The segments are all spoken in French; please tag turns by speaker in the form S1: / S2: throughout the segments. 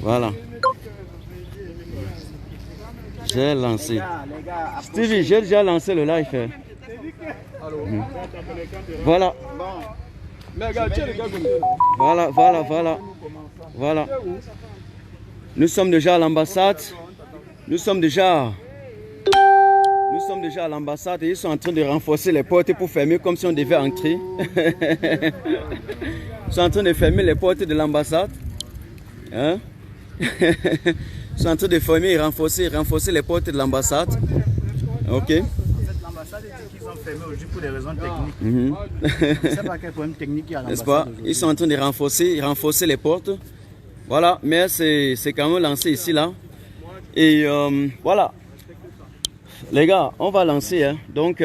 S1: Voilà. J'ai lancé. Stevie, j'ai déjà lancé le live. Voilà. Voilà. Nous sommes déjà à l'ambassade. Nous sommes déjà à l'ambassade et ils sont en train de renforcer les portes pour fermer comme si on devait entrer. Ils sont en train de fermer les portes de l'ambassade. Hein? Ils sont en train de fermer et renforcer les portes de l'ambassade. Ok.
S2: L'ambassade dit qu'ils ont fermé aujourd'hui pour des raisons techniques. Je ne sais pas quel problème technique il y a à l'ambassade.
S1: Ils sont en train de renforcer les portes. Voilà, mais c'est quand même lancé ici là. Et voilà. Les gars, on va lancer. Hein. Donc,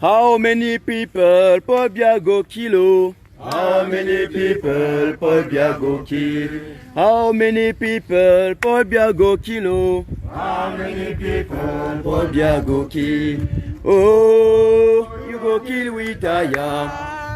S1: how many people per Biago kilo? How many people per Biago kilo? How many people per Biago kilo? How many people per Biago kilo? Oh, you go kill with Aya.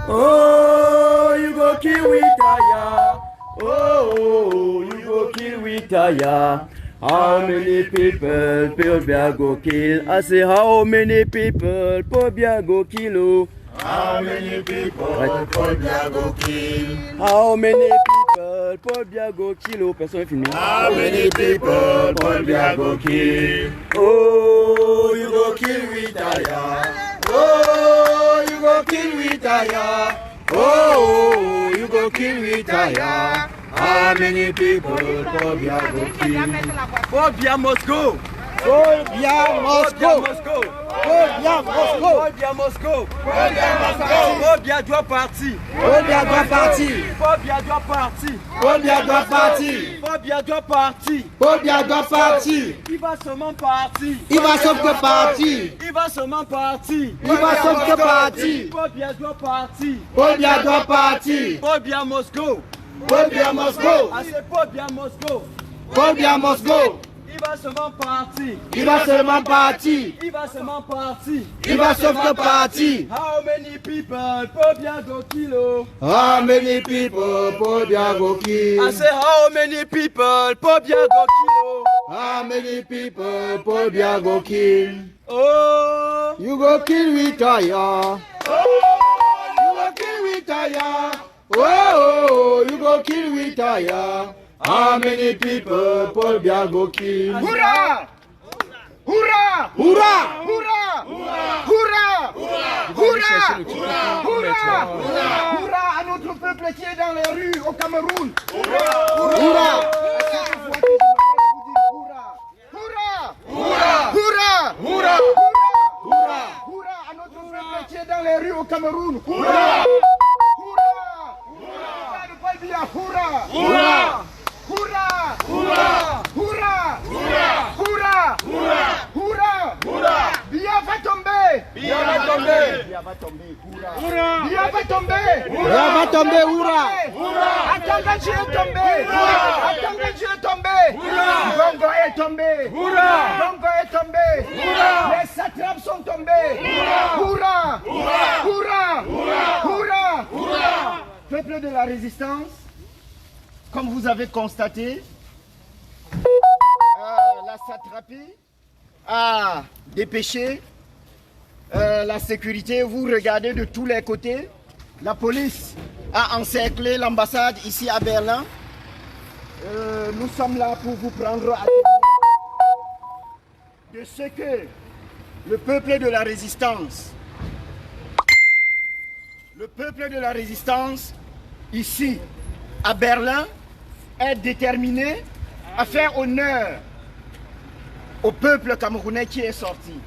S1: Oh, you go kill with Aya. Oh, you go kill with Aya. How many people per Biago kill? I say how many people per Biago kilo?
S3: How many people per Biago kill?
S1: How many people per Biago kilo? Personne filmé.
S3: How many people per Biago kill?
S1: Oh, you go kill with Aya. Oh, you go kill with Aya. Oh, you go kill with Aya. How many people per Biago kill? Pobia Moscow.
S2: Pobia Moscow. Pobia Moscow.
S1: Pobia Moscow. Pobia doit partir.
S2: Pobia doit partir.
S1: Pobia doit partir.
S2: Pobia doit partir.
S1: Pobia doit partir.
S2: Pobia doit partir.
S1: Il va seulement partir.
S2: Il va sauf que partir.
S1: Il va seulement partir.
S2: Il va sauf que partir.
S1: Pobia doit partir.
S2: Pobia doit partir.
S1: Pobia Moscow.
S2: Pobia Moscow.
S1: Ah, c'est Pobia Moscow.
S2: Pobia Moscow.
S1: Il va seulement partir.
S2: Il va seulement partir.
S1: Il va seulement partir.
S2: Il va sauf que partir.
S1: How many people Pobia go kilo?
S2: How many people Pobia go kill?
S1: I say how many people Pobia go kilo?
S2: How many people Pobia go kill?
S1: Oh,
S2: You go kill with Aya. Oh, you go kill with Aya. Oh, you go kill with Aya. How many people Pobia go kill?
S3: Hurrah! Hurrah!
S2: Hurrah!
S3: Hurrah! Hurrah! Hurrah! Hurrah! Hurrah à notre peuple qui est dans les rues au Cameroun. Hurrah!
S2: Hurrah!
S3: Hurrah! Hurrah! Hurrah!
S2: Hurrah!
S3: Hurrah à notre peuple qui est dans les rues au Cameroun. Hurrah! Hurrah! Hurrah! Ne pas dire hurrah!
S2: Hurrah!
S3: Hurrah! Hurrah! Hurrah! Hurrah! Hurrah! Hurrah! Hurrah! Bia va tomber!
S2: Bia va tomber!
S3: Bia va tomber! Hurrah! Bia va tomber!
S2: Bia va tomber! Hurrah!
S3: Hurrah! Atanganji est tombé! Hurrah! Atanganji est tombé! Hurrah! Bongo est tombé! Hurrah! Bongo est tombé! Hurrah! Les satrapes sont tombés! Hurrah! Hurrah! Hurrah! Hurrah! Hurrah! Peuple de la résistance, comme vous avez constaté, la satrapie a dépêché la sécurité. Vous regardez de tous les côtés. La police a encerclé l'ambassade ici à Berlin. Nous sommes là pour vous prendre à témoin de ce que le peuple de la résistance, ici à Berlin, est déterminé à faire honneur au peuple camerounais qui est sorti.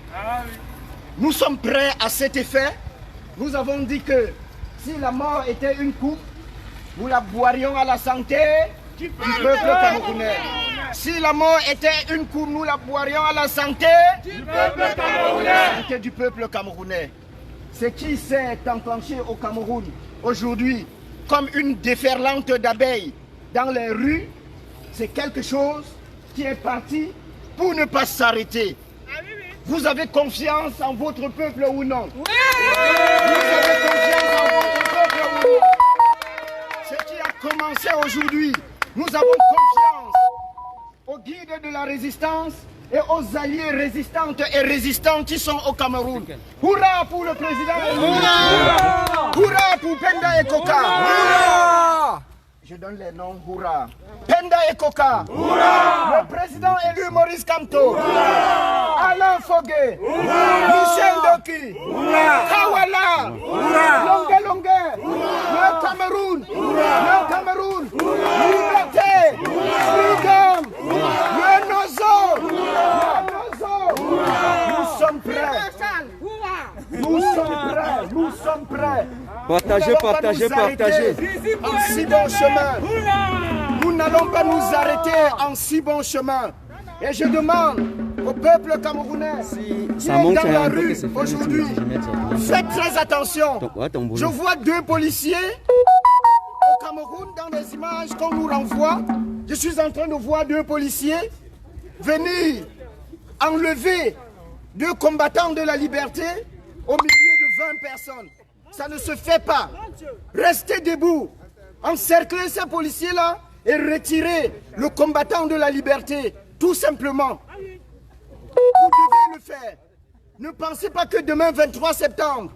S3: Nous sommes prêts à cet effet. Nous avons dit que si la mort était une coupe, nous la boirions à la santé du peuple camerounais. Si la mort était une coupe, nous la boirions à la santé du peuple camerounais. Ce qui s'est enclenché au Cameroun aujourd'hui comme une déferlante d'abeilles dans les rues, c'est quelque chose qui est parti pour ne pas s'arrêter. Vous avez confiance en votre peuple ou non? Vous avez confiance en votre peuple ou non? Ce qui a commencé aujourd'hui, nous avons confiance la résistance et aux alliés résistantes et résistants qui sont au Cameroun. Hurrah pour le président élu. Hurrah pour Penda et Koka. Hurrah. Je donne les noms. Hurrah. Penda et Koka. Hurrah. Le président élu Maurice Kamto. Hurrah. Alain Fogué. Hurrah. Michel Doki. Hurrah. Kawala. Hurrah. Longue Longue. Le Cameroun. Hurrah. Le Cameroun. Hurrah. Liberté. Freedom. Le Nozo. Nous sommes prêts. Nous sommes prêts. Nous sommes prêts.
S1: Partagez, partagez, partagez.
S3: En si bon chemin. Nous n'allons pas nous arrêter en si bon chemin. Et je demande au peuple camerounais qui est dans la rue aujourd'hui, faites très attention. Je vois 2 policiers au Cameroun dans les images qu'on nous renvoie. Je suis en train de voir 2 policiers venir enlever 2 combattants de la liberté au milieu de 20 personnes. Ça ne se fait pas. Restez debout. Encerclez ces policiers-là et retirez le combattant de la liberté. Tout simplement. Vous devez le faire. Ne pensez pas que demain, 23 septembre,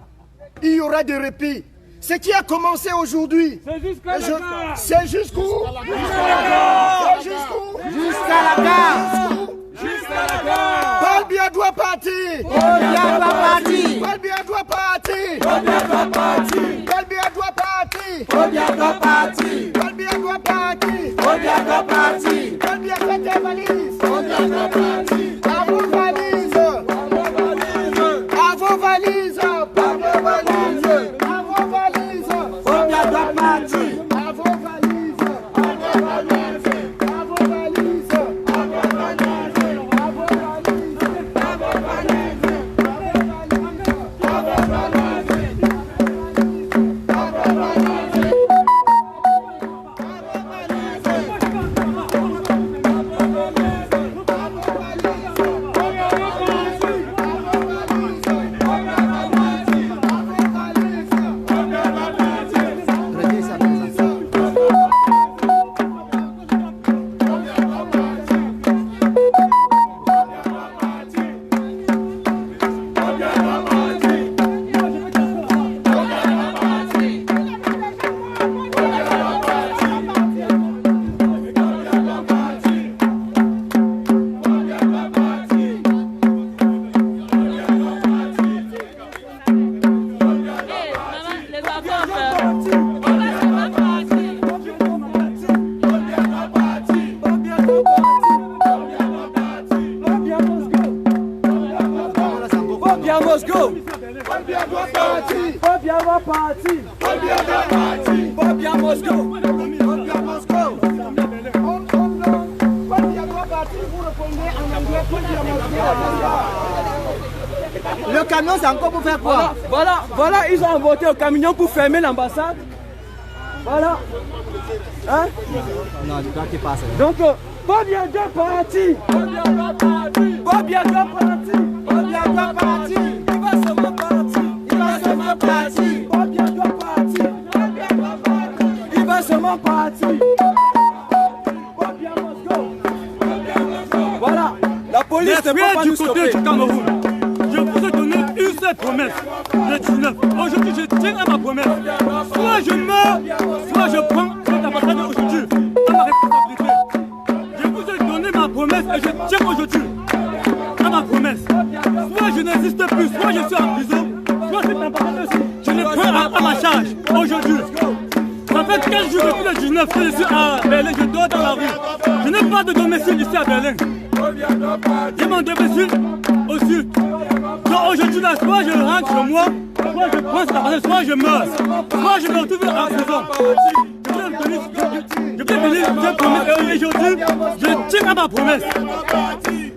S3: il y aura de répit. Ce qui a commencé aujourd'hui, c'est jusqu'où? C'est jusqu'où? Jusqu'à la gare. Jusqu'à la gare. Balbia doit partir. Balbia doit partir. Balbia doit partir. Balbia doit partir. Balbia doit partir. Balbia doit partir. Balbia doit partir. Balbia doit partir. Balbia fait des valises. Balbia doit partir. À vos valises. À vos valises. À vos valises. À vos valises. Balbia doit partir. À vos valises. À vos valises. À vos valises. À vos valises.
S2: Le camion, c'est encore pour faire quoi?
S4: Voilà, ils ont voté au camion pour fermer l'ambassade. Voilà. Hein?
S2: Non, toi qui passes.
S4: Donc, Bobia doit partir. Bobia doit partir.
S2: Bobia doit partir.
S4: Il va seulement partir.
S2: Il va seulement partir.
S4: Bobia doit partir. Il va seulement partir. Bobia must go. Voilà. La police ne peut pas
S5: du
S4: nous
S5: côté
S4: stopper.
S5: du Cameroun. Je vous ai donné une seule promesse, le 19. Aujourd'hui, je tiens à ma promesse. Soit je meurs, soit je prends cette ambassade aujourd'hui à ma responsabilité. Je vous ai donné ma promesse et je tiens aujourd'hui à ma promesse. Soit je n'existe plus, soit je suis en prison, soit cette ambassade aussi, je ne prends à ma charge aujourd'hui. Ça fait 15 jours depuis le 19 que je suis à Berlin, je dors dans la rue. Je n'ai pas de domicile ici à Berlin. J'ai mon domicile au sud. Donc aujourd'hui, là, soit je rentre chez moi, soit je prends cette ambassade, soit je meurs, soit je me retrouve en prison. Je peux venir, je promets, et aujourd'hui, je tiens à ma promesse.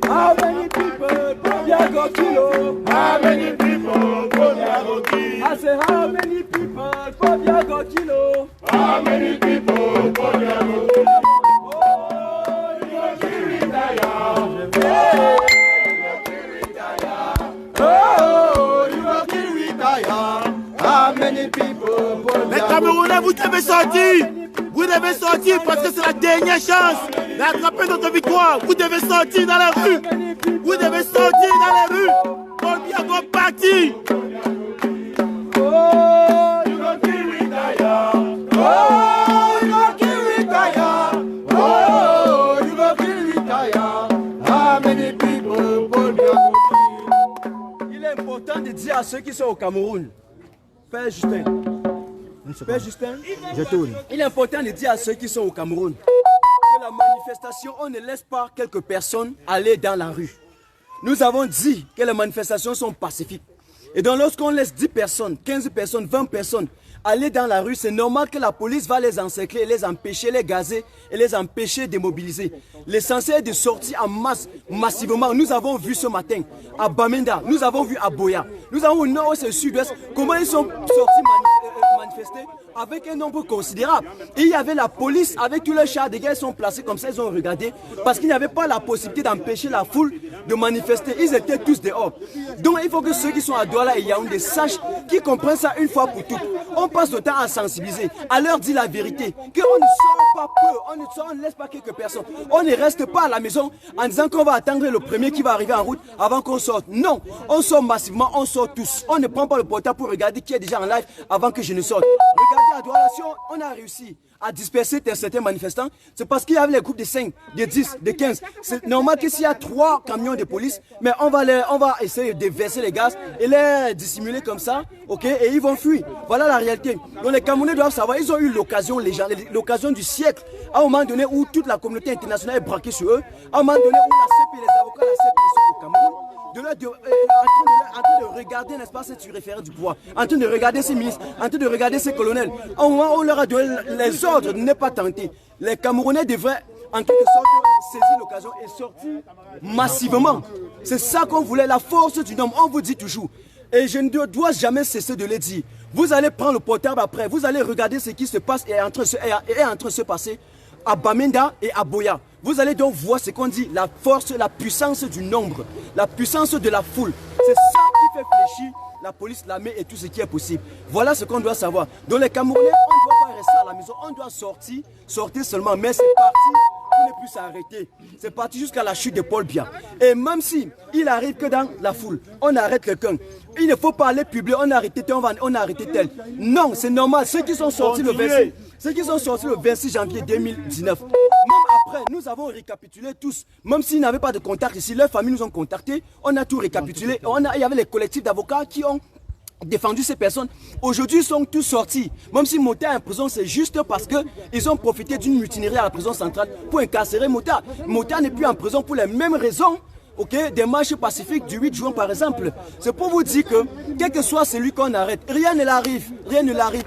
S4: How many people Bobia go kilo?
S2: How many people Bobia go kill?
S4: I say how many people Bobia go kilo?
S2: How many people Bobia go kill?
S4: Oh, you go kill retire.
S2: Oh, you go kill retire. How many people Bobia go kill?
S6: Les Camerounais, vous devez sortir. Vous devez sortir parce que c'est la dernière chance. d'attraper notre victoire. Vous devez sortir dans la rue. Vous devez sortir dans la rue. Paul Biya doit partir.
S2: Oh, you go kill retire. Oh, you go kill retire. Oh, you go kill retire. How many people Paul Biya go kill?
S4: Il est important de dire à ceux qui sont au Cameroun, Père Justin, Père Justin, je tourne. Il est important de dire à ceux qui sont au Cameroun que la manifestation, on ne laisse pas quelques personnes aller dans la rue. Nous avons dit que les manifestations sont pacifiques. Et donc lorsqu'on laisse 10 personnes, 15 personnes, 20 personnes aller dans la rue, c'est normal que la police va les encercler, les empêcher, les gazer et les empêcher de mobiliser. L'essentiel est de sortir en masse, massivement. Nous avons vu ce matin à Bamenda, nous avons vu à Boya, nous avons au nord-ouest et au sud-ouest comment ils sont sortis manifester avec un nombre considérable. Et il y avait la police avec tous les chars de guerre, ils sont placés comme ça, ils ont regardé parce qu'il n'y avait pas la possibilité d'empêcher la foule de manifester. Ils étaient tous dehors. Donc il faut que ceux qui sont à Douala et Yaoundé sachent, qu'ils comprennent ça une fois pour toutes. On passe le temps à sensibiliser, à leur dire la vérité, qu'on ne sort pas peu, on ne laisse pas quelques personnes. On ne reste pas à la maison en disant qu'on va attendre le premier qui va arriver en route avant qu'on sorte. Non, on sort massivement, on sort tous. On ne prend pas le portable pour regarder qui est déjà en live avant que je ne sorte. Regardez à Douala, si on a réussi à disperser certains manifestants, c'est parce qu'il y avait les groupes de 5, de 10, de 15. C'est normal que s'il y a 3 camions de police, mais on va essayer de verser les gaz et les dissimuler comme ça, ok, et ils vont fuir. Voilà la réalité. Donc les Camerounais doivent savoir, ils ont eu l'occasion, l'occasion du siècle, à un moment donné où toute la communauté internationale est braquée sur eux, à un moment donné où la CEP et les avocats, la CEP sont au Cameroun, en train de regarder, n'est-ce pas, cette référence du pouvoir, en train de regarder ces ministres, en train de regarder ces colonels. Au moment où on leur a donné les ordres de ne pas tenter, les Camerounais devraient en quelque sorte saisir l'occasion et sortir massivement. C'est ça qu'on voulait, la force du nombre, on vous dit toujours. Et je ne dois jamais cesser de le dire. Vous allez prendre le portable après, vous allez regarder ce qui se passe et est en train de se passer à Bamenda et à Boya. Vous allez donc voir ce qu'on dit, la force, la puissance du nombre, la puissance de la foule. C'est ça qui fait fléchir la police, l'armée et tout ce qui est possible. Voilà ce qu'on doit savoir. Donc les Camerounais, on ne doit pas rester à la maison, on doit sortir seulement. Mais c'est parti pour ne plus s'arrêter. C'est parti jusqu'à la chute de Paul Biya. Et même si il arrive que dans la foule, on arrête quelqu'un. Il ne faut pas aller publier, on a arrêté tel, on a arrêté tel. Non, c'est normal. Ceux qui sont sortis le 26 janvier 2019, même après, nous avons récapitulé tous. Même s'ils n'avaient pas de contact ici, leurs familles nous ont contactés. On a tout récapitulé. Il y avait les collectifs d'avocats qui ont défendu ces personnes. Aujourd'hui, ils sont tous sortis. Même si Mota est en prison, c'est juste parce qu'ils ont profité d'une mutinerie à la prison centrale pour incarcérer Mota. Mota n'est plus en prison pour les mêmes raisons. Ok, des marches pacifiques du 8 juin par exemple. C'est pour vous dire que, quel que soit celui qu'on arrête, rien ne l'arrive.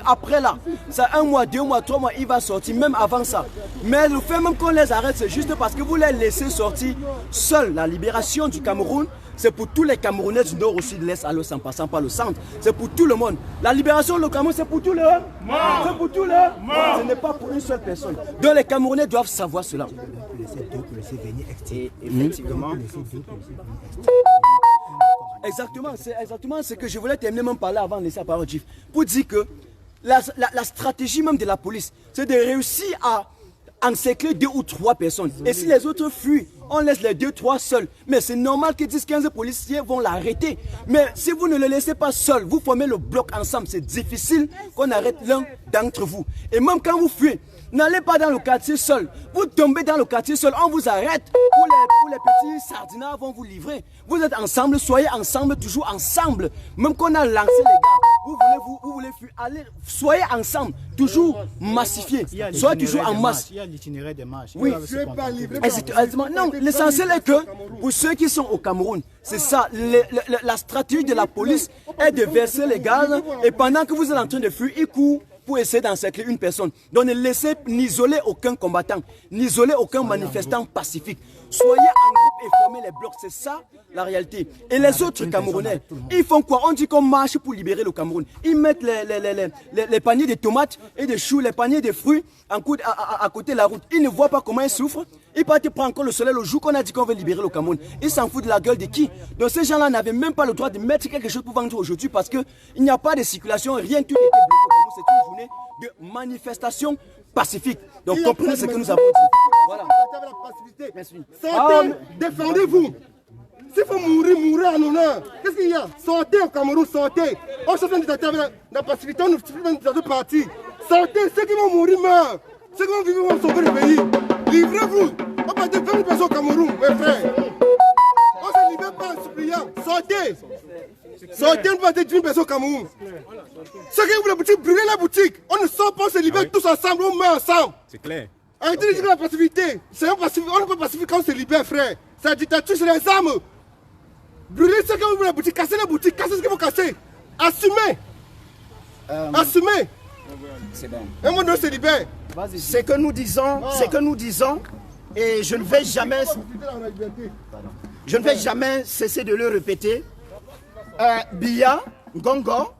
S4: Après là, ça 1 mois, 2 mois, 3 mois, il va sortir, même avant ça. Mais le fait même qu'on les arrête, c'est juste parce que vous les laissez sortir seuls. La libération du Cameroun, c'est pour tous les Camerounais du nord au sud, de l'est à l'ouest en passant par le centre. C'est pour tout le monde. La libération du Cameroun, c'est pour tout le monde. C'est pour tout le monde. Ce n'est pas pour une seule personne. Donc les Camerounais doivent savoir cela. Exactement, c'est exactement ce que je voulais terminer même par là avant de laisser la parole Jif. Pour dire que la stratégie même de la police, c'est de réussir à encercler 2 ou 3 personnes. Et si les autres fuient, on laisse les 2 ou 3 seuls. Mais c'est normal que 10-15 policiers vont l'arrêter. Mais si vous ne le laissez pas seul, vous formez le bloc ensemble. C'est difficile qu'on arrête l'un d'entre vous. Et même quand vous fuyez, n'allez pas dans le quartier seul. Vous tombez dans le quartier seul, on vous arrête. Pour les petits sardinards vont vous livrer. Vous êtes ensemble, soyez ensemble, toujours ensemble. Même qu'on a lancé les gars, vous voulez fuir, allez, soyez ensemble, toujours massifiés. Soyez toujours en masse.
S6: Il y a l'itinéraire des marches.
S2: Oui, exactement.
S4: Non, l'essentiel est que pour ceux qui sont au Cameroun, c'est ça, la stratégie de la police est de verser les gaz et pendant que vous êtes en train de fuir, ils courent pour essayer d'encercler une personne. Donc ne laissez n'isoler aucun combattant, n'isoler aucun manifestant pacifique. Soyez en groupe et formez les blocs, c'est ça la réalité. Et les autres Camerounais, ils font quoi? On dit qu'on marche pour libérer le Cameroun. Ils mettent les paniers de tomates et de choux, les paniers de fruits à côté de la route. Ils ne voient pas comment ils souffrent. Ils partent prendre encore le soleil le jour qu'on a dit qu'on veut libérer le Cameroun. Ils s'en foutent de la gueule de qui? Donc ces gens-là n'avaient même pas le droit de mettre quelque chose pour vendre aujourd'hui parce qu'il n'y a pas de circulation, rien, tout était bloqué au Cameroun. C'est une journée de manifestation pacifique. Donc comprenez ce que nous avons dit. Voilà.
S6: Sortez, défendez-vous. S'il faut mourir, mourrez en honneur. Qu'est-ce qu'il y a? Sortez au Cameroun, sortez. On cherche un dictateur avec la passivité, on cherche un dictateur parti. Sortez, ceux qui vont mourir meurent. Ceux qui vont vivre vont sauver le pays. Livrez-vous. On va de 20 personnes au Cameroun, mes frères. On ne se libère pas en suppliant. Sortez. Sortez, on va de 20 personnes au Cameroun. Ceux qui ouvrent la boutique, brûlez la boutique. On ne sort pas, on se libère tous ensemble, on meurt ensemble.
S2: C'est clair.
S6: Arrêtez de dire la passivité. On ne peut pas pacifier quand on se libère, frère. C'est la dictature, c'est les armes. Brûlez ceux qui ouvrent la boutique, cassez la boutique, cassez ce qu'il faut casser. Assumez. Assumez.
S3: C'est bon.
S6: Un moment donné, on se libère.
S3: Ce que nous disons, et je ne vais jamais cesser de le répéter. Biya, Ngongo,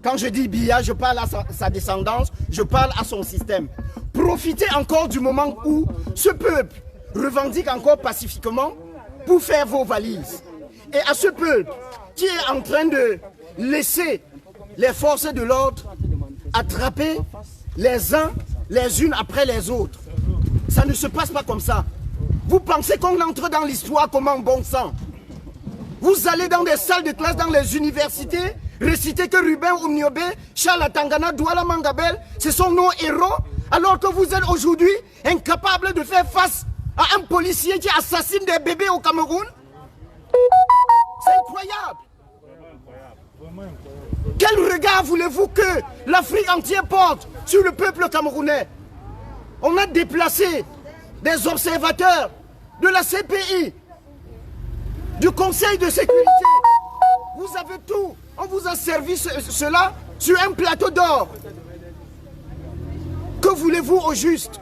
S3: quand je dis Biya, je parle à sa descendance, je parle à son système. Profitez encore du moment où ce peuple revendique encore pacifiquement pour faire vos valises. Et à ce peuple qui est en train de laisser les forces de l'ordre attraper les uns les unes après les autres. Ça ne se passe pas comme ça. Vous pensez qu'on entre dans l'histoire comme un bon sang? Vous allez dans des salles de classe, dans les universités, réciter que Ruben Oumniobé, Charles Tangana, Douala Mangabel, ce sont nos héros, alors que vous êtes aujourd'hui incapables de faire face à un policier qui assassine des bébés au Cameroun. C'est incroyable. Quel regard voulez-vous que l'Afrique entière porte sur le peuple camerounais? On a déplacé des observateurs de la CPI, du Conseil de sécurité. Vous avez tout. On vous a servi cela sur un plateau d'or. Que voulez-vous au juste?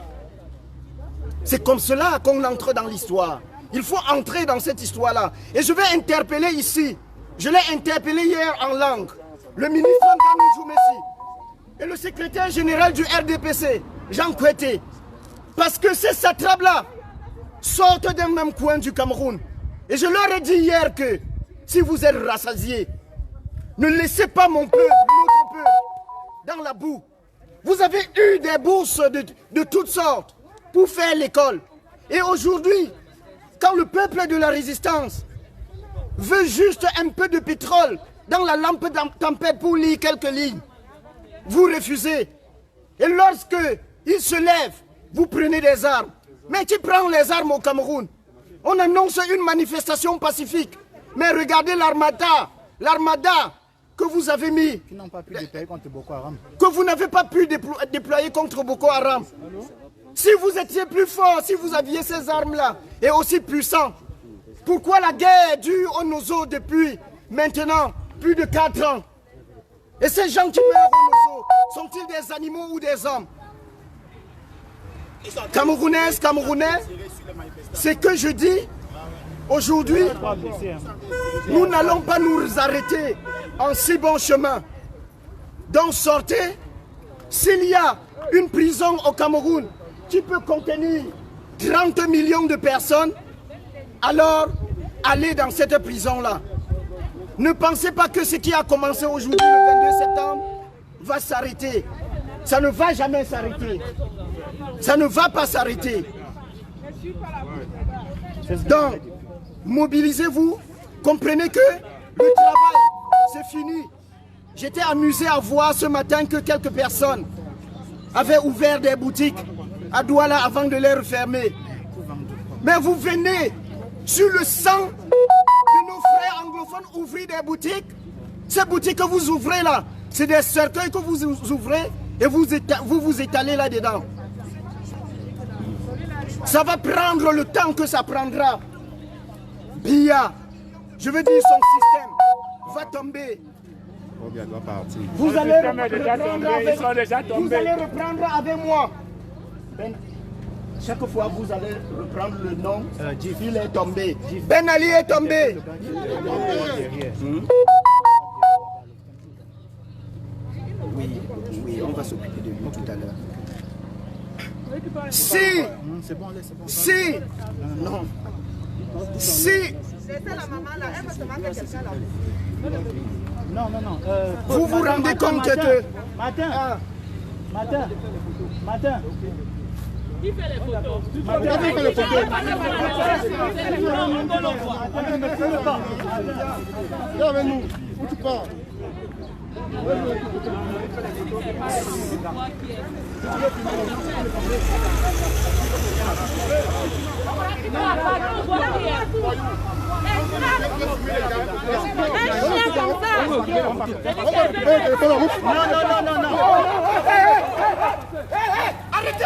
S3: C'est comme cela qu'on entre dans l'histoire. Il faut entrer dans cette histoire-là. Et je vais interpeller ici, je l'ai interpellé hier en langue, le ministre Nganou Messi et le secrétaire général du RDPC, Jean Koueté. Parce que ces satrapes-là sortent d'un même coin du Cameroun. Et je leur ai dit hier que si vous êtes rassasiés, ne laissez pas mon peuple, notre peuple, dans la boue. Vous avez eu des bourses de toutes sortes pour faire l'école. Et aujourd'hui, quand le peuple de la résistance veut juste un peu de pétrole dans la lampe tempête pour lire quelques lignes, vous refusez. Et lorsque il se lève, vous prenez des armes. Mais qui prend les armes au Cameroun? On annonce une manifestation pacifique. Mais regardez l'armada que vous avez mis,
S2: Qui n'ont pas pu déployer contre Boko Haram.
S3: que vous n'avez pas pu déployer contre Boko Haram. Si vous étiez plus fort, si vous aviez ces armes-là, et aussi puissants, pourquoi la guerre dure au Nozo depuis maintenant plus de 4 ans? Et ces gens qui meurent au Nozo, sont-ils des animaux ou des hommes? Camerounaises, Camerounais, c'est que je dis, aujourd'hui, nous n'allons pas nous arrêter en si bon chemin. Donc sortez, s'il y a une prison au Cameroun qui peut contenir 30 millions de personnes, alors allez dans cette prison-là. Ne pensez pas que ce qui a commencé aujourd'hui, le 22 septembre, va s'arrêter. Ça ne va jamais s'arrêter. Ça ne va pas s'arrêter. Donc, mobilisez-vous. Comprenez que le travail, c'est fini. J'étais amusé à voir ce matin que quelques personnes avaient ouvert des boutiques à Douala avant de les refermer. Mais vous venez sur le sang de nos frères anglophones ouvrir des boutiques. Ces boutiques que vous ouvrez là, c'est des cercueils que vous ouvrez et vous étalez là-dedans. Ça va prendre le temps que ça prendra. Biya, je veux dire son système, va tomber.
S2: Doit partir.
S3: Vous allez reprendre avec moi. Chaque fois vous allez reprendre le nom, il est tombé. Ben Ali est tombé. Oui, on va s'occuper de lui tout à l'heure. Si, non, si,
S7: non.
S3: vous vous rendez compte que...
S7: Matin.
S8: Qui fait les photos?
S6: Viens avec nous. Où tu pars?
S3: Non. Arrêtez!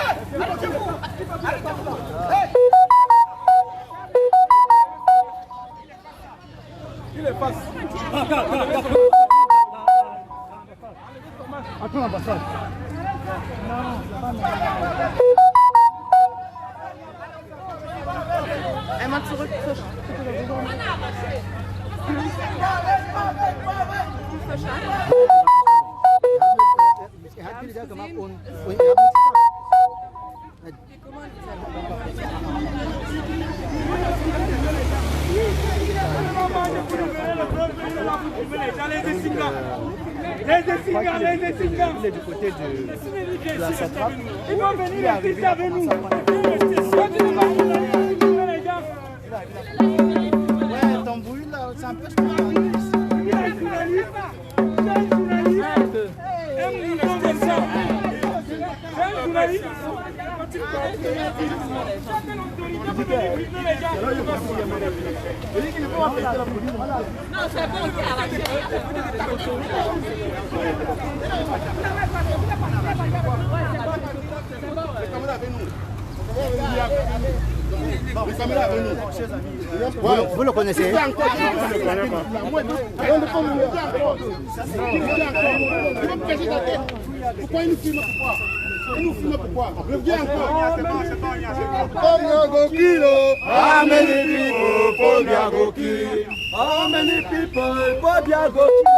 S5: Il est face. Attends l'ambassade.
S8: Einmal zurück.
S7: Er hat Bilder gemacht und
S5: Les Dessingas.
S7: il est du côté de la Satrap.
S5: Ils vont venir ici avec nous.
S7: Ouais, ton bruit là, c'est un peu
S8: Non, c'est bon, qui a arraché.
S7: Vous le connaissez?
S6: Pourquoi il nous filme? Il nous filme pourquoi? Reviens encore. Pobiago kilo.
S2: How many people for Biago Kilo?
S1: How many people for Biago Kilo?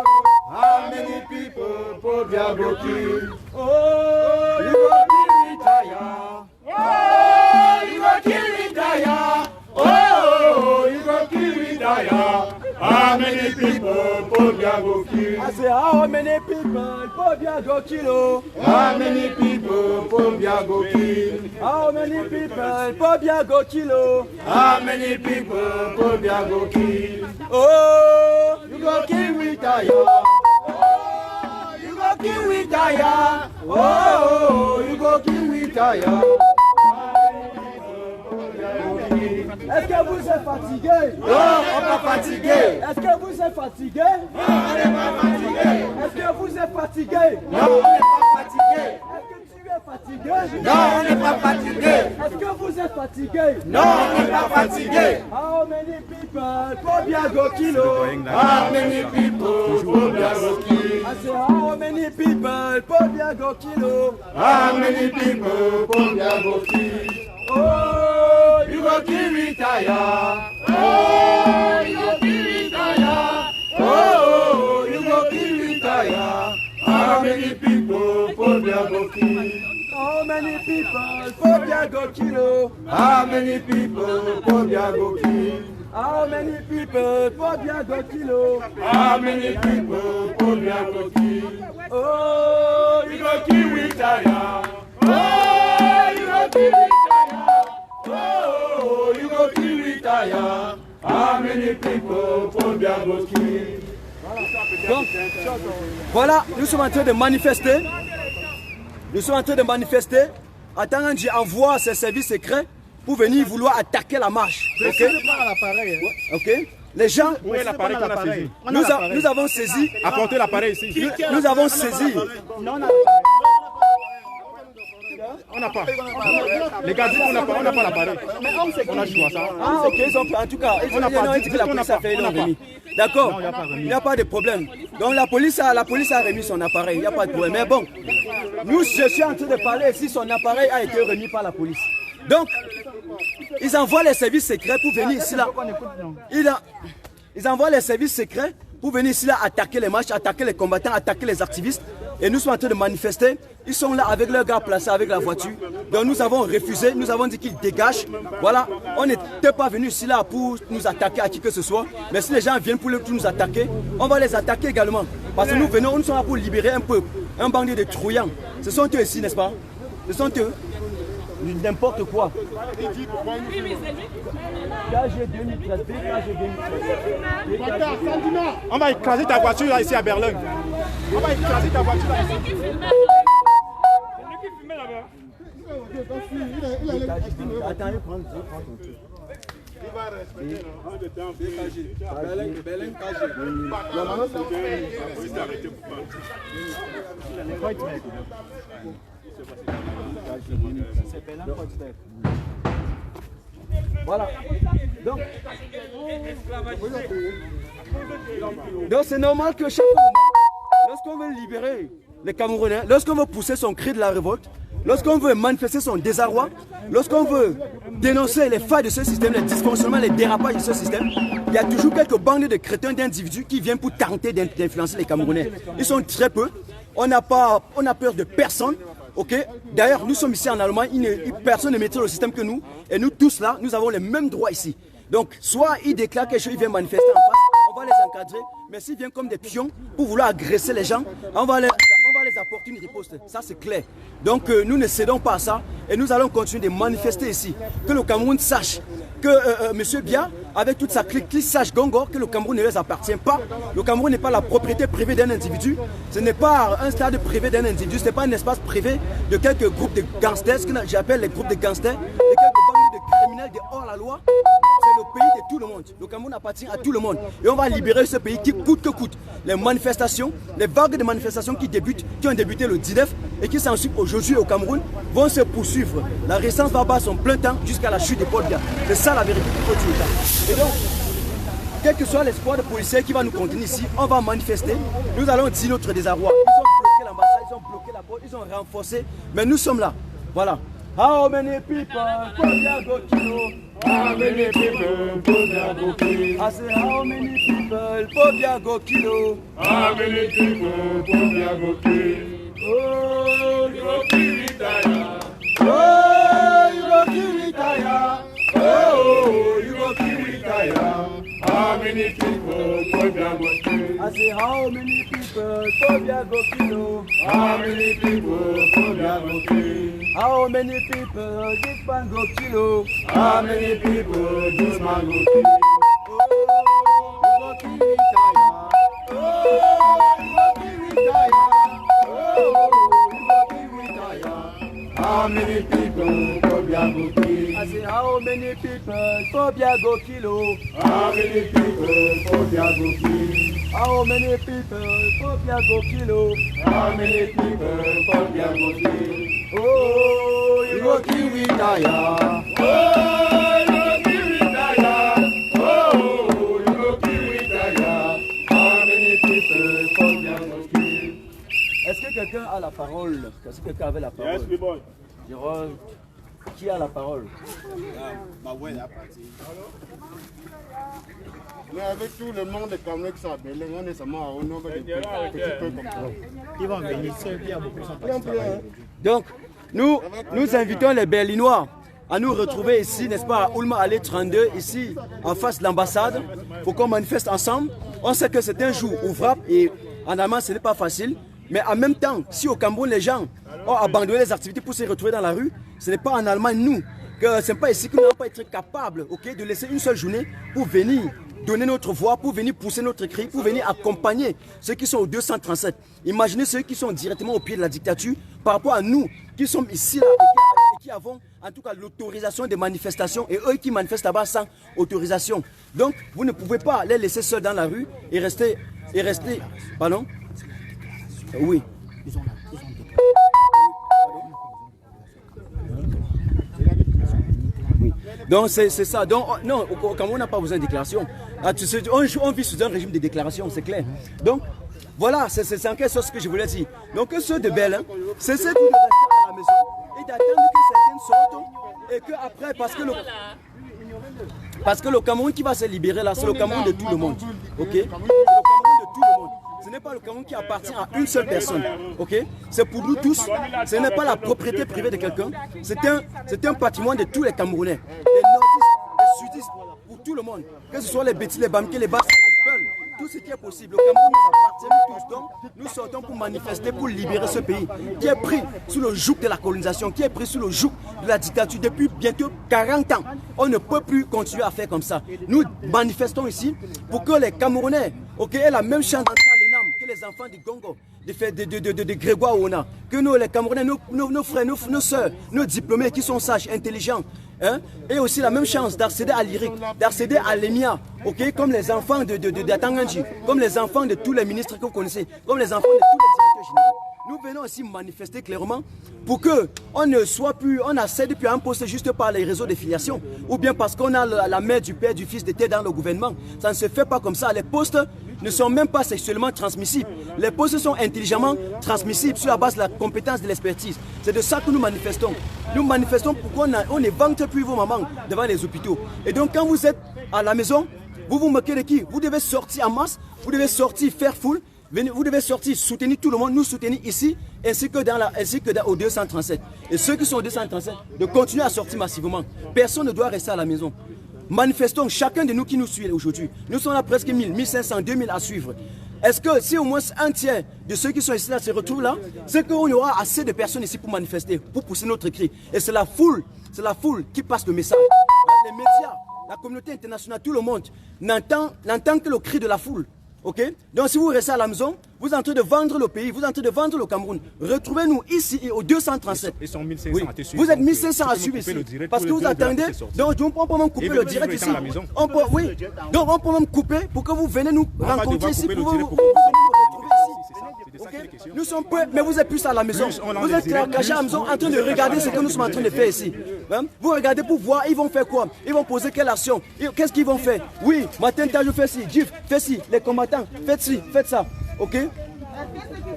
S2: How many people for Biago Kilo?
S1: Oh, you go kill retire.
S2: Oh, you go kill retire. Oh, you go kill retire. How many people for Biago Kilo?
S1: I say how many people for Biago Kilo?
S2: How many people for Biago Kilo?
S1: How many people for Biago Kilo?
S2: How many people for Biago Kilo?
S1: Oh, you go kill retire.
S2: Oh, you go kill retire. Oh, you go kill retire.
S1: Est-ce que vous êtes fatigué?
S2: Non, on n'est pas fatigué.
S1: Est-ce que vous êtes fatigué?
S2: Non, on n'est pas fatigué.
S1: Est-ce que vous êtes fatigué?
S2: Non, on n'est pas fatigué.
S1: Est-ce que tu es fatigué?
S2: Non, on n'est pas fatigué.
S1: Est-ce que vous êtes fatigué?
S2: Non, on n'est pas fatigué.
S1: How many people for Biago Kilo?
S2: How many people for Biago Kilo?
S1: I say how many people for Biago Kilo?
S2: How many people for Biago Kilo?
S1: Oh,
S2: You go kill retire. Oh, you go kill retire. Oh, you go kill retire. How many people for Biago Kilo?
S1: how many people for Biago Kilo?
S2: How many people for Biago Kilo?
S1: How many people for Biago Kilo?
S2: How many people for Biago Kilo?
S1: Oh,
S2: You go kill retire. Oh, you go kill retire. Oh, you go kill retire. How many people for Biago Kilo?
S1: donc, voilà, nous sommes en train de manifester. Nous sommes en train de manifester. Atangandji envoie ses services secrets pour venir vouloir attaquer la marche. Ok? Ok? Les gens, nous avons saisi.
S5: Apportez l'appareil ici.
S1: Nous avons saisi.
S5: On n'a pas. Les gars disent qu'on n'a pas l'appareil. On a choisi ça.
S1: Ah ok, ils ont pris. En tout cas, ils ont dit que la police a fait, ils l'ont remis. D'accord, il n'y a pas de problème. Donc la police a remis son appareil, il n'y a pas de problème. Mais bon, nous, je suis en train de parler si son appareil a été remis par la police. Donc, ils envoient les services secrets pour venir ici là. Ils envoient les services secrets pour venir ici là attaquer les marches, attaquer les combattants, attaquer les activistes. Et nous sommes en train de manifester. Ils sont là avec leurs gars placés avec la voiture. Donc nous avons refusé, nous avons dit qu'ils dégagent. Voilà, on n'était pas venu ici là pour nous attaquer à qui que ce soit. Mais si les gens viennent pour nous attaquer, on va les attaquer également. Parce que nous sommes là pour libérer un peuple, un bandit de truands. Ce sont eux ici, n'est-ce pas? Ce sont eux.
S4: n'importe quoi.
S6: On va écraser ta voiture là, ici à Berlin. On va écraser ta voiture là.
S4: Attends, je prends ton truc.
S6: Il va respecter le temps.
S4: Voilà. Donc c'est normal que chaque moment, lorsqu'on veut libérer les Camerounais, lorsqu'on veut pousser son cri de la révolte, lorsqu'on veut manifester son désarroi, lorsqu'on veut dénoncer les failles de ce système, les dysfonctionnements, les dérapages de ce système, il y a toujours quelques bandes de crétins, d'individus qui viennent pour tenter d'influencer les Camerounais. Ils sont très peu. On n'a peur de personne. Okay? D'ailleurs, nous sommes ici en Allemagne, personne ne maîtrise le système que nous. Et nous tous là, nous avons les mêmes droits ici. Donc, soit ils déclarent quelque chose, ils viennent manifester en face, on va les encadrer. Mais s'ils viennent comme des pions pour vouloir agresser les gens, on va les apporter une riposte. Ça, c'est clair. Donc, nous ne cédons pas à ça. Et nous allons continuer de manifester ici. Que le Cameroun sache que M. Bia, avec toute sa clique, qu'il sache Gongor, que le Cameroun ne les appartient pas. Le Cameroun n'est pas la propriété privée d'un individu. Ce n'est pas un stade privé d'un individu. Ce n'est pas un espace privé de quelques groupes de gangsters, ce que j'appelle les groupes de gangsters, de quelques bandes de criminels de hors la loi. C'est le pays de tout le monde. Le Cameroun appartient à tout le monde. Et on va libérer ce pays qui coûte que coûte. Les manifestations, les vagues de manifestations qui ont débuté le 19 et qui s'ensuivent aujourd'hui au Cameroun vont se poursuivre. La résistance va battre son plein temps jusqu'à la chute de Paul Biya. C'est ça la vérité qu'il faut dire. Et donc, quel que soit l'espoir de policiers qui va nous contenir ici, on va manifester. Nous allons dire notre désarroi. Ils ont bloqué l'ambassade, ils ont bloqué la porte, ils ont renforcé. Mais nous sommes là. Voilà. How many people Paul Biya go kill?
S6: How many people Paul Biya go kill?
S4: I say how many people Paul Biya go kill?
S6: How many people Paul Biya go kill?
S4: Oh,
S6: you go kill retire.
S4: Oh, you go kill retire.
S6: Oh, you go kill retire. How many people Paul Biya go kill?
S4: I say how many people Paul Biya go kill?
S6: How many people Paul Biya go kill?
S4: How many people this man go kill?
S6: How many people this man go kill?
S4: Oh, you go kill retire.
S6: Oh, you go kill retire. Oh, you go kill retire. How many people Paul Biya go kill?
S4: I say how many people Paul Biya go kill?
S6: How many people Paul Biya go kill?
S4: How many people Paul Biya go kill?
S6: How many people Paul Biya go kill?
S4: Oh, you go kill retire.
S6: Oh, you go kill retire. Oh, you go kill retire. How many people Paul Biya go kill?
S4: Est-ce que quelqu'un a la parole? Est-ce que quelqu'un avait la parole?
S6: Yes, people.
S4: Jérôme, qui a la parole?
S6: Mais avec tout le monde de Cameroun qui sont à Berlin, on est seulement au nombre de petits peu comme ça.
S7: Ils vont venir seuls, il y a beaucoup de
S4: Donc, nous invitons les Berlinois à nous retrouver ici, n'est-ce pas, à Ulma Allée 32, ici, en face de l'ambassade. Il faut qu'on manifeste ensemble. On sait que c'est un jour ouvrable et en Allemagne, ce n'est pas facile. Mais en même temps, si au Cameroun, les gens ont abandonné les activités pour se retrouver dans la rue, ce n'est pas en Allemagne, nous, que ce n'est pas ici que nous n'allons pas être capables, okay, de laisser une seule journée pour venir donner notre voix, pour venir pousser notre cri, pour venir accompagner ceux qui sont au 237. Imaginez ceux qui sont directement au pied de la dictature par rapport à nous qui sommes ici là, et qui avons en tout cas l'autorisation des manifestations et eux qui manifestent là-bas sans autorisation. Donc vous ne pouvez pas les laisser seuls dans la rue et rester pardon? Oui. Oui. Donc c'est ça. Donc non, au Cameroun, on n'a pas besoin de déclaration. Là, on vit sous un régime de déclaration, c'est clair. Donc voilà, c'est en quelque sorte ce que je voulais dire. Donc ceux de Berlin, c'est ceux qui doivent rester à la maison et d'attendre que certaines sortent et que après, parce que le Cameroun qui va se libérer là, c'est le Cameroun de tout le monde. Ok? C'est le Cameroun de tout le monde. Ce n'est pas le Cameroun qui appartient à une seule personne, ok? C'est pour nous tous, ce n'est pas la propriété privée de quelqu'un, c'est un patrimoine de tous les Camerounais, des nordistes, des sudistes, pour tout le monde, que ce soit les Bétis, les Bamké, les Basses, les Peuls, tous ce qui est possible. Le Cameroun nous appartient tous. Donc, nous sortons pour manifester, pour libérer ce pays qui est pris sous le joug de la colonisation, qui est pris sous le joug de la dictature depuis bientôt 40 ans. On ne peut plus continuer à faire comme ça. Nous manifestons ici pour que les Camerounais aient la même chance d'entrer à l'ENAM que les enfants du Congo, de Grégoire Ouna, que nous, les Camerounais, nos frères, nos soeurs, nos diplômés qui sont sages, intelligents, hein, et aussi la même chance d'accéder à l'IRIC, d'accéder à l'EMIA, comme les enfants de Tanganji, comme les enfants de tous les ministres que vous connaissez, comme les enfants de tous les directeurs généraux. Nous venons aussi manifester clairement pour qu'on ne soit plus, on accède plus à un poste juste par les réseaux de filiation ou bien parce qu'on a la mère, du père, du fils d'été dans le gouvernement. Ça ne se fait pas comme ça. Les postes ne sont même pas sexuellement transmissibles. Les postes sont intelligemment transmissibles sur la base de la compétence, de l'expertise. C'est de ça que nous manifestons. Nous manifestons pour qu'on ne vante plus vos mamans devant les hôpitaux. Et donc quand vous êtes à la maison, vous vous moquez de qui? Vous devez sortir en masse, vous devez sortir faire foule. Vous devez sortir, soutenir tout le monde, nous soutenir ici, ainsi que au 237. Et ceux qui sont au 237, de continuer à sortir massivement. Personne ne doit rester à la maison. Manifestons, chacun de nous qui nous suit aujourd'hui. Nous sommes là presque 1000, 1500, 2000 à suivre. Est-ce que si au moins un tiers de ceux qui sont ici là se retrouvent là, c'est qu'on y aura assez de personnes ici pour manifester, pour pousser notre cri. Et c'est la foule qui passe le message. Les médias, la communauté internationale, tout le monde n'entend que le cri de la foule. Ok? Donc si vous restez à la maison, vous êtes en train de vendre le pays, vous êtes en train de vendre le Cameroun. Retrouvez-nous ici au 237.
S7: Ils sont 1500 à te suivre.
S4: Vous êtes 1500 à suivre ici. Parce que vous attendez. Donc on peut même couper le direct ici. Oui. Donc on peut même couper pour que vous venez nous rencontrer ici. Pour vous Okay. Nous sommes prêts, mais vous êtes plus à la maison. Vous êtes cachés à la maison en train de regarder ce que nous sommes en train de faire ici. Hein? Vous regardez pour voir, ils vont faire quoi? Ils vont poser quelle action? Qu'est-ce qu'ils vont faire? Oui, Martin Tajou fait ci, Jif fait ci, les combattants, faites ci, faites ça. Ok?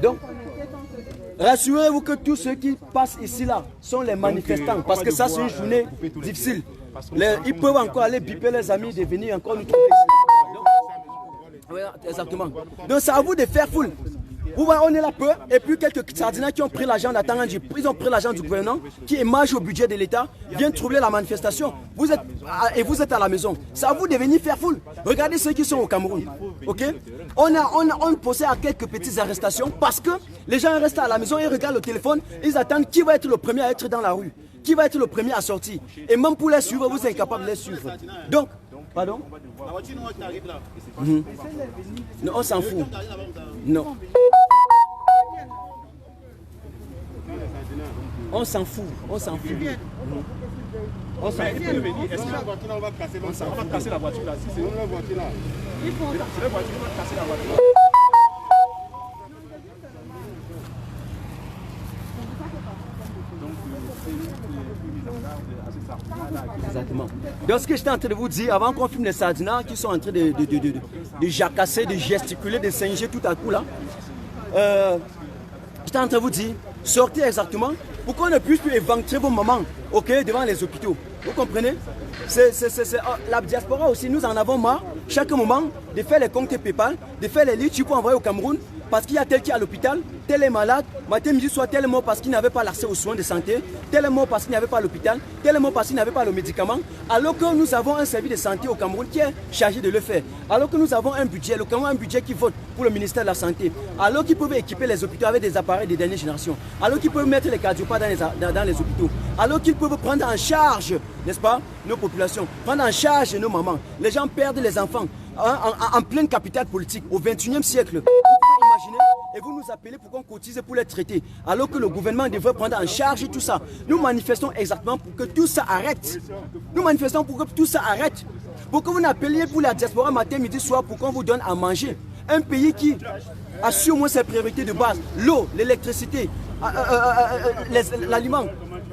S4: Donc, rassurez-vous que tous ceux qui passent ici là sont les manifestants. Parce que ça, c'est une journée difficile. Ils peuvent encore aller biper les amis de venir encore nous trouver ici. Oui, exactement. Donc, c'est à vous de faire foule. Vous voyez, on est là peu, et puis quelques sardinats qui ont pris l'argent d'Atanganji, ils ont pris l'argent du gouvernement, qui émarge au budget de l'État, viennent troubler la manifestation. Vous êtes à la maison. C'est à vous de venir faire foule. Regardez ceux qui sont au Cameroun. Ok? On procède à quelques petites arrestations parce que les gens restent à la maison, ils regardent le téléphone, ils attendent qui va être le premier à être dans la rue, qui va être le premier à sortir. Et même pour les suivre, vous êtes incapable de les suivre. Donc, pardon? Non, on s'en fout. Non. On s'en fout, on s'en fout. On s'en fout. Est-ce que la voiture là, on va casser la voiture là? Si c'est la voiture là. C'est la voiture, on va casser la voiture. Exactement. Donc ce que j'étais en train de vous dire, avant qu'on filme les sardinats qui sont en train de jacasser, de gesticuler, de singer tout à coup là, j'étais en train de vous dire, sortez exactement pour qu'on ne puisse plus éventrer vos mamans, ok, devant les hôpitaux. Vous comprenez? La diaspora aussi, nous en avons marre, chaque moment, de faire les comptes PayPal, de faire les lits pour envoyer au Cameroun, parce qu'il y a tel qui est à l'hôpital, tel est malade, matin, midi, soir, tel est mort parce qu'il n'avait pas l'accès aux soins de santé, tel est mort parce qu'il n'avait pas l'hôpital, tel est mort parce qu'il n'avait pas le médicament, alors que nous avons un service de santé au Cameroun qui est chargé de le faire, alors que nous avons un budget, le Cameroun a un budget qui vote pour le ministère de la Santé, alors qu'ils peuvent équiper les hôpitaux avec des appareils de dernière génération, alors qu'ils peuvent mettre les cardiopathes dans les hôpitaux, alors qu'ils peuvent prendre en charge, n'est-ce pas, nos populations, prendre en charge nos mamans. Les gens perdent les enfants en pleine capitale politique au 21e siècle. Vous pouvez imaginer, et vous nous appelez pour qu'on cotise pour les traiter, alors que le gouvernement devrait prendre en charge tout ça. Nous manifestons exactement pour que tout ça arrête. Nous manifestons pour que tout ça arrête. Pour que vous n'appeliez pour la diaspora matin, midi, soir, pour qu'on vous donne à manger. Un pays qui assure au moins ses priorités de base, l'eau, l'électricité, l'aliment.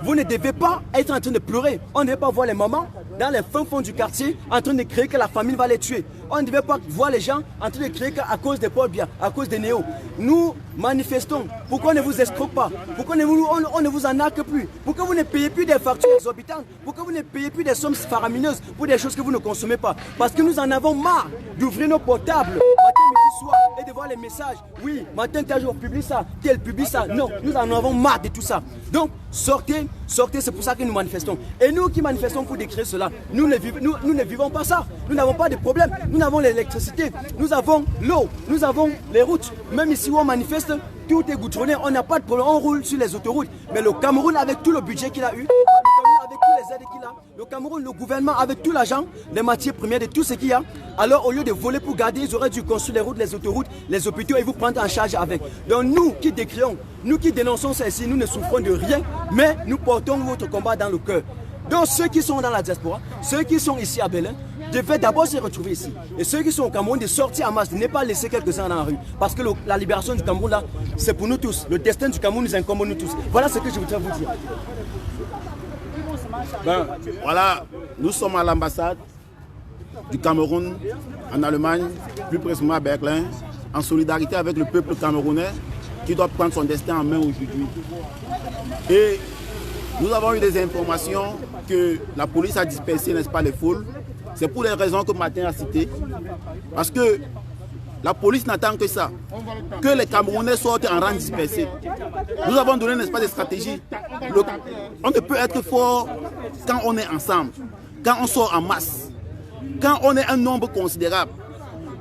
S4: Vous ne devez pas être en train de pleurer. On ne devait pas voir les mamans dans les fins fonds du quartier en train de crier que la famille va les tuer. On ne devait pas voir les gens en train de crier qu'à cause des pauvres, à cause des néos. Nous manifestons. Pourquoi on ne vous escroque pas? Pourquoi on ne vous en arque plus? Pourquoi vous ne payez plus des factures exorbitantes? Pourquoi vous ne payez plus des sommes faramineuses pour des choses que vous ne consommez pas? Parce que nous en avons marre d'ouvrir nos portables matin, midi, soir et de envoie les messages. Oui, matin, tel jour, publie ça, tel publie ça. Non, nous en avons marre de tout ça. Donc, sortez, c'est pour ça que nous manifestons. Et nous qui manifestons pour décrire cela, nous ne vivons pas ça. Nous n'avons pas de problème. Nous avons l'électricité, nous avons l'eau, nous avons les routes. Même ici où on manifeste, tout est goudronné, on n'a pas de problème, on roule sur les autoroutes. Mais le Cameroun, avec tout le budget qu'il a eu, le Cameroun avec tous les aides qu'il a, le Cameroun, le gouvernement avec tout l'argent, les matières premières, de tout ce qu'il y a, alors au lieu de voler pour garder, ils auraient dû construire les routes, les autoroutes, les hôpitaux et vous prendre en charge avec. Donc nous qui décrions, nous qui dénonçons ça ici, nous ne souffrons de rien, mais nous portons votre combat dans le cœur. Donc ceux qui sont dans la diaspora, ceux qui sont ici à Belém, devaient d'abord se retrouver ici. Et ceux qui sont au Cameroun, de sortir en masse, de ne pas laisser quelques-uns dans la rue. Parce que la libération du Cameroun, là, c'est pour nous tous. Le destin du Cameroun nous incombe nous tous. Voilà ce que je voudrais vous dire.
S2: Ben, voilà, nous sommes à l'ambassade du Cameroun en Allemagne, plus précisément à Berlin, en solidarité avec le peuple camerounais qui doit prendre son destin en main aujourd'hui. Et nous avons eu des informations que la police a dispersé, n'est-ce pas, les foules. C'est pour les raisons que Martin a citées. Parce que la police n'attend que ça, que les Camerounais sortent en rang dispersé. Nous avons donné, n'est-ce pas, des stratégies. On ne peut être fort quand on est ensemble, quand on sort en masse, quand on est un nombre considérable.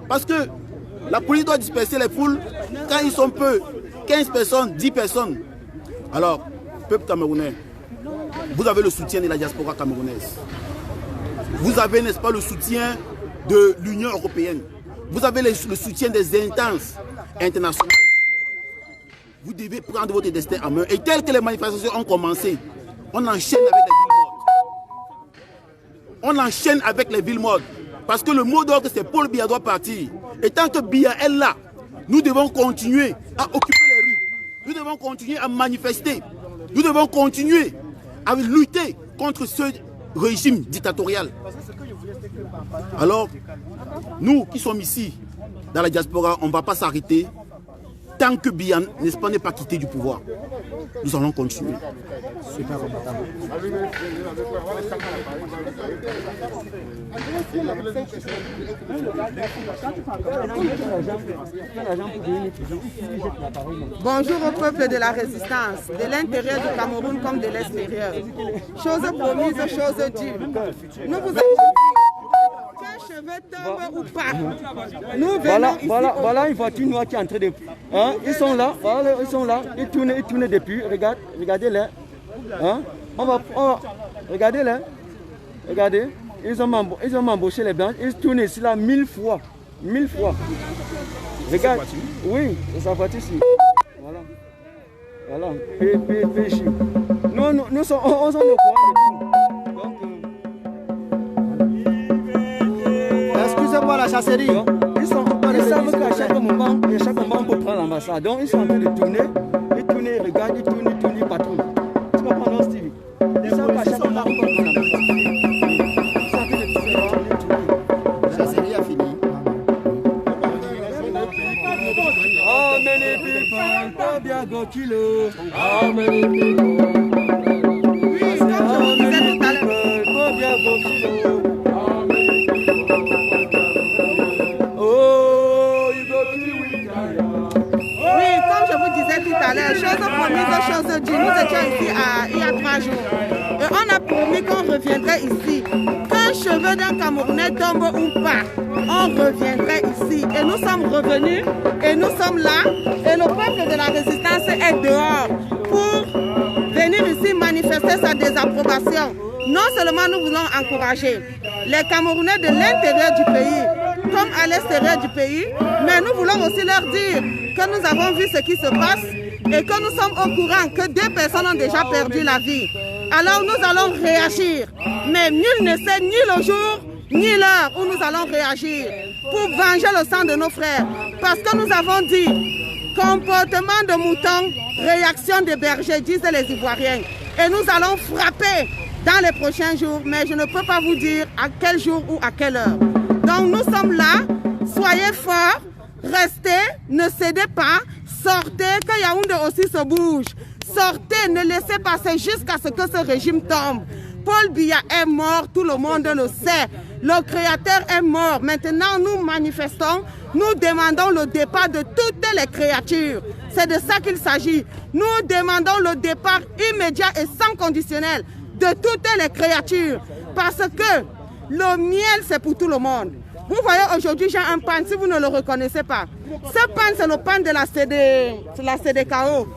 S2: Parce que la police doit disperser les foules quand ils sont peu, 15 personnes, 10 personnes. Alors, peuple camerounais, vous avez le soutien de la diaspora camerounaise. Vous avez, n'est-ce pas, le soutien de l'Union européenne. Vous avez le soutien des instances internationales. Vous devez prendre votre destin en main. Et tel que les manifestations ont commencé, on enchaîne avec les villes mortes. On enchaîne avec les villes mortes. Parce que le mot d'ordre, c'est Paul Biya doit partir. Et tant que Biya est là, nous devons continuer à occuper les rues. Nous devons continuer à manifester. Nous devons continuer à lutter contre ce régime dictatorial. Alors, nous qui sommes ici, dans la diaspora, on ne va pas s'arrêter tant que Biya, n'est-ce pas, n'est pas quitté du pouvoir. Nous allons continuer.
S8: Bonjour au peuple de la résistance, de l'intérieur du Cameroun comme de l'extérieur. Chose promise, chose due. Nous vous avons dit qu'un cheveu tombe ou pas. Nous venons
S4: voilà une voiture noire qui est en train de... Hein? Ils sont là, voilà, ils sont là. Ils tournent depuis. Regardez-les. Hein? Regardez-les. Regardez. Ils ont embauché les blancs. Ils tournent ici là 1000 fois. 1000 fois. Regarde. Oui, c'est sa voiture ici. Voilà. Voilà. Nous sommes au courant de tout.
S6: Excusez-moi la chasserie.
S4: Ils savent qu'à chaque moment, on peut prendre l'ambassade. Donc ils sont en train de tourner. Ils tournent, ils regardent, ils tournent, ils patrouillent. Tu comprends, non, Stevie? Ils savent qu'à chaque moment, on peut prendre l'ambassade. Ils sont en train de tourner.
S6: La chasserie a fini.
S4: How many people Paul Biya go kill? How many people?
S8: Oui, comme je vous disais tout à l'heure.
S4: Paul Biya go kill? Oh, you go kill with fire.
S8: Oui, comme je vous disais tout à l'heure, chose promise, chose due. Nous étions ici il y a 3 jours. Et on a promis qu'on reviendrait ici. Qu'un cheveu d'un Camerounais tombe ou pas, on reviendrait ici. Et nous sommes revenus, et nous sommes là. Et le peuple de la résistance est dehors pour venir ici manifester sa désapprobation. Non seulement nous voulons encourager les Camerounais de l'intérieur du pays comme à l'extérieur du pays, mais nous voulons aussi leur dire que nous avons vu ce qui se passe et que nous sommes au courant que 2 personnes ont déjà perdu la vie. Alors nous allons réagir, mais nul ne sait ni le jour ni l'heure où nous allons réagir pour venger le sang de nos frères. Parce que nous avons dit, comportement de mouton, réaction de berger, disent les Ivoiriens. Et nous allons frapper dans les prochains jours, mais je ne peux pas vous dire à quel jour ou à quelle heure. Donc nous sommes là, soyez forts, restez, ne cédez pas, sortez, que Yaoundé aussi se bouge. Sortez, ne laissez passer jusqu'à ce que ce régime tombe. Paul Biya est mort, tout le monde le sait. Le créateur est mort. Maintenant, nous manifestons, nous demandons le départ de toutes les créatures. C'est de ça qu'il s'agit. Nous demandons le départ immédiat et sans conditionnel de toutes les créatures. Parce que le miel, c'est pour tout le monde. Vous voyez, aujourd'hui, j'ai un pan, si vous ne le reconnaissez pas. Ce pan, c'est le pan de la CDKO.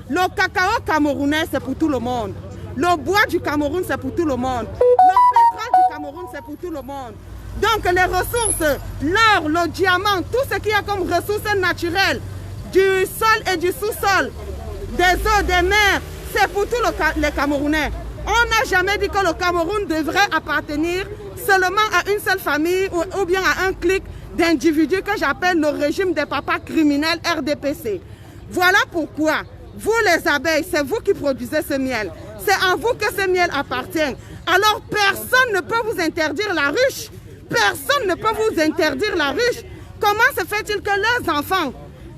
S8: Le cacao camerounais, c'est pour tout le monde. Le bois du Cameroun, c'est pour tout le monde. Le pétrole du Cameroun, c'est pour tout le monde. Donc les ressources, l'or, le diamant, tout ce qu'il y a comme ressources naturelles, du sol et du sous-sol, des eaux, des mers, c'est pour tous les Camerounais. On n'a jamais dit que le Cameroun devrait appartenir seulement à une seule famille ou bien à un clic d'individus que j'appelle le régime des papas criminels RDPC. Voilà pourquoi, vous les abeilles, c'est vous qui produisez ce miel. C'est à vous que ce miel appartient. Alors personne ne peut vous interdire la ruche. Personne ne peut vous interdire la ruche. Comment se fait-il que leurs enfants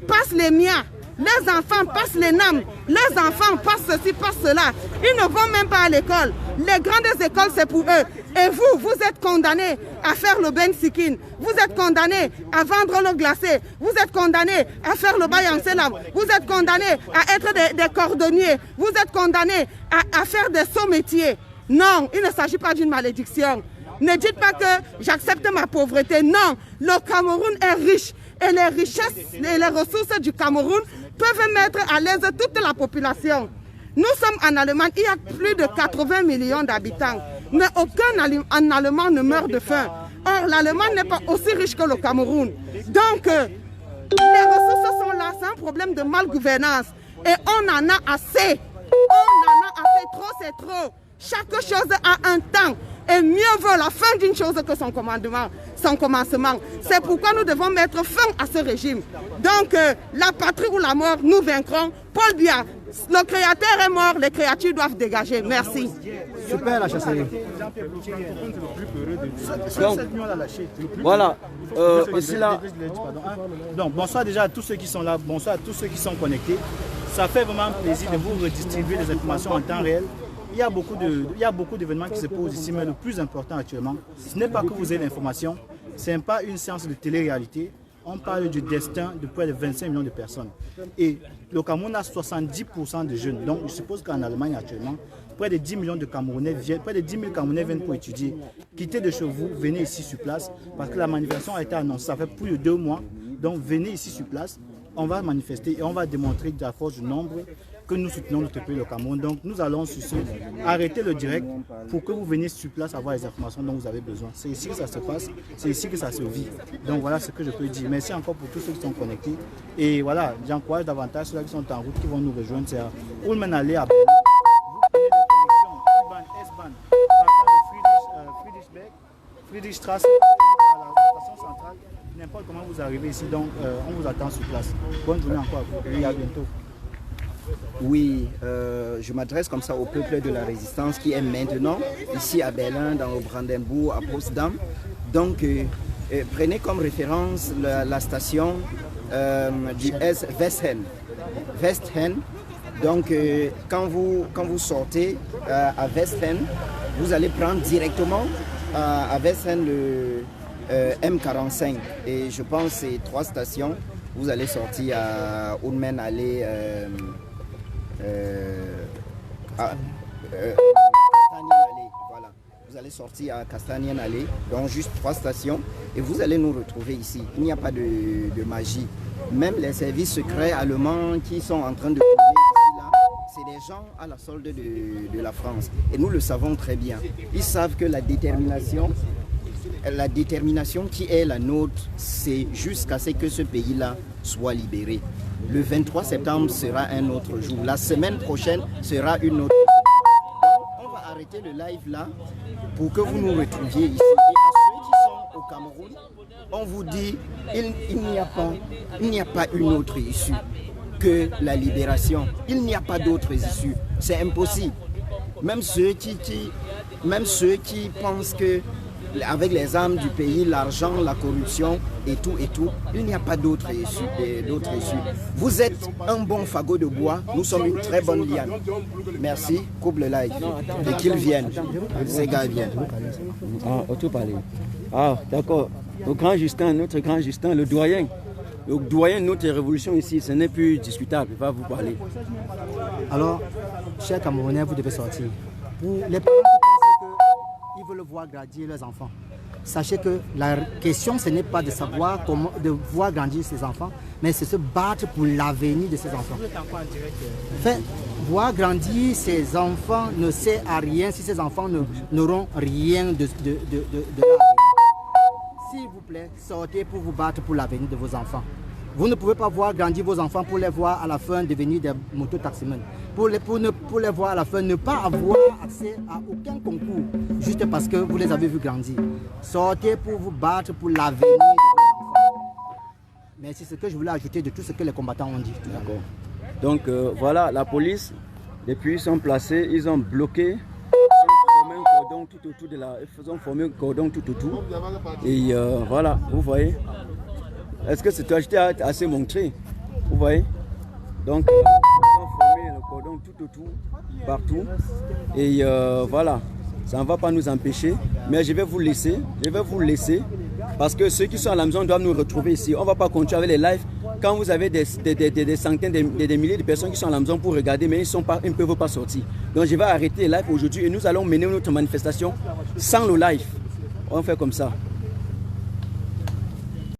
S8: passent les miens, les enfants passent les NAM, les enfants passent ceci, passent cela. Ils ne vont même pas à l'école. Les grandes écoles, c'est pour eux. Et vous, vous êtes condamnés à faire le ben sikin. Vous êtes condamnés à vendre le glacé. Vous êtes condamnés à faire le bail en selam. Vous êtes condamnés à être des cordonniers. Vous êtes condamnés à faire des sauts métiers. Non, il ne s'agit pas d'une malédiction. Ne dites pas que j'accepte ma pauvreté. Non, le Cameroun est riche. Et les richesses et les ressources du Cameroun peuvent mettre à l'aise toute la population. Nous sommes en Allemagne, il y a plus de 80 millions d'habitants. Mais aucun Allemand ne meurt de faim. Or, l'Allemagne n'est pas aussi riche que le Cameroun. Donc, les ressources sont là, c'est un problème de malgouvernance. Et on en a assez. On en a assez, trop c'est trop. Chaque chose a un temps. Et mieux vaut la fin d'une chose que son commandement, son commencement. C'est pourquoi nous devons mettre fin à ce régime. Donc, la patrie ou la mort, nous vaincrons. Paul Biya, le créateur est mort, les créatures doivent dégager. Merci.
S7: Super la chasserie.
S1: Donc, voilà. Ici là.
S7: Donc, bonsoir déjà à tous ceux qui sont là, bonsoir à tous ceux qui sont connectés. Ça fait vraiment plaisir de vous redistribuer les informations en temps réel. Il y a beaucoup d'événements qui se posent ici, mais le plus important actuellement, ce n'est pas que vous ayez l'information, ce n'est pas une séance de télé-réalité. On parle du destin de près de 25 millions de personnes. Et le Cameroun a 70% de jeunes. Donc je suppose qu'en Allemagne actuellement, près de 10 millions de Camerounais viennent, près de 10 000 Camerounais viennent pour étudier. Quittez de chez vous, venez ici sur place, parce que la manifestation a été annoncée, ça fait plus de 2 mois. Donc venez ici sur place, on va manifester et on va démontrer de la force du nombre que nous soutenons notre pays, le Cameroun. Donc nous allons sur ce arrêter le direct pour que vous veniez sur place avoir les informations dont vous avez besoin. C'est ici que ça se passe, c'est ici que ça se vit. Donc voilà ce que je peux dire. Merci encore pour tous ceux qui sont connectés. Et voilà, j'encourage davantage ceux qui sont en route, qui vont nous rejoindre. C'est à Ulmen aller à Berlin. Vous prenez les connexions U-Bahn, S-Bahn, partant de Friedrichsberg, Friedrichstrasse, à la station centrale. N'importe comment vous arrivez ici, donc on vous attend sur place. Bonne journée encore à vous et à bientôt.
S9: Oui, je m'adresse comme ça au peuple de la résistance qui est maintenant ici à Berlin, dans le Brandenburg, à Potsdam. Donc, prenez comme référence la station du Westhen. Donc, quand vous sortez à Westhen, vous allez prendre directement à Westhen le M45. Et je pense que c'est 3 stations. Vous allez sortir à Ulmen, aller voilà. Vous allez sortir à Castanien Allée, donc juste 3 stations, et vous allez nous retrouver ici. Il n'y a pas de magie. Même les services secrets allemands qui sont en train de tourner ici là, c'est des gens à la solde de la France. Et nous le savons très bien. Ils savent que la détermination qui est la nôtre, c'est jusqu'à ce que ce pays-là soit libéré. Le 23 septembre sera un autre jour. La semaine prochaine sera une autre. On va arrêter le live là pour que vous nous retrouviez ici. Et à ceux qui sont au Cameroun, on vous dit il n'y a pas une autre issue que la libération. Il n'y a pas d'autres issues. C'est impossible. Même ceux qui pensent que avec les armes du pays, l'argent, la corruption et tout, il n'y a pas d'autre issue. Vous êtes un bon fagot de bois, nous sommes une très bonne liane. Merci, coupe le live. Et qu'ils viennent, ces gars viennent.
S1: Ah, auto parler. Ah, d'accord. Notre grand Justin, le doyen de notre révolution ici, ce n'est plus discutable, il va vous parler.
S10: Alors, chers Camerounais, vous devez sortir. Pour les parents qui pensent qu'ils veulent voir grandir leurs enfants, sachez que la question, ce n'est pas de savoir comment, de voir grandir ses enfants, mais c'est se battre pour l'avenir de ses enfants. Enfin, voir grandir ses enfants ne sert à rien si ses enfants n'auront rien de l'avenir. S'il vous plaît, sortez pour vous battre pour l'avenir de vos enfants. Vous ne pouvez pas voir grandir vos enfants pour les voir à la fin devenir des mototaximens. Pour les voir à la fin ne pas avoir accès à aucun concours, juste parce que vous les avez vus grandir. Sortez pour vous battre pour l'avenir de vos enfants. Mais c'est ce que je voulais ajouter de tout ce que les combattants ont dit.
S1: D'accord. Donc voilà, la police, depuis ils sont placés, ils ont bloqué. Ils ont formé un cordon tout autour. Et voilà, vous voyez. Est-ce que c'est toi? Je t'ai assez montré. Vous voyez. Donc, ils ont formé le cordon tout autour, partout. Et voilà, ça ne va pas nous empêcher. Mais je vais vous laisser. Parce que ceux qui sont à la maison doivent nous retrouver ici. On ne va pas continuer avec les lives. Quand vous avez des centaines, des milliers de personnes qui sont à la maison pour regarder, mais ils ne peuvent pas sortir. Donc je vais arrêter les lives aujourd'hui et nous allons mener notre manifestation sans le live. On fait comme ça.